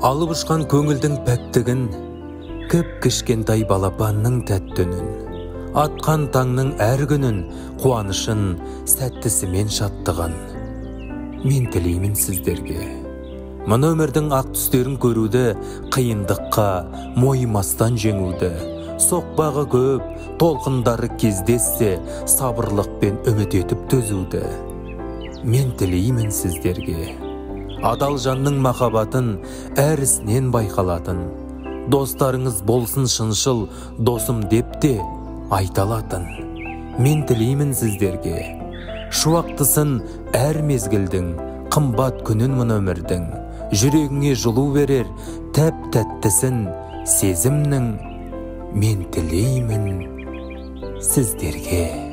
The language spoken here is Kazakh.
Алып ұшқан көңілдің пәктігін, кіп кішкентай балапанның тәттінін, атқан таңның әр күнін, қуанышын, сәттісімен шаттығын. Мен тілеймін сіздерге. Мұны өмірдің ақ түстерін көруді, қиындыққа мойымастан жеңуді, соқпағы көп, толқындары кездессе, сабырлықпен үміт етіп төзуді. Мен тілеймін сіздерге. Адал жанның махаббатын әр ісінен байқалатын, достарыңыз болсын шыншыл, досым деп те айталатын. Мен тілеймін сіздерге. Шуақтысын әр мезгілдің, қымбат күнін мұны өмірдің, жүрегіңе жылу берер тәп-тәттісін сезімнің. Мен тілеймін сіздерге.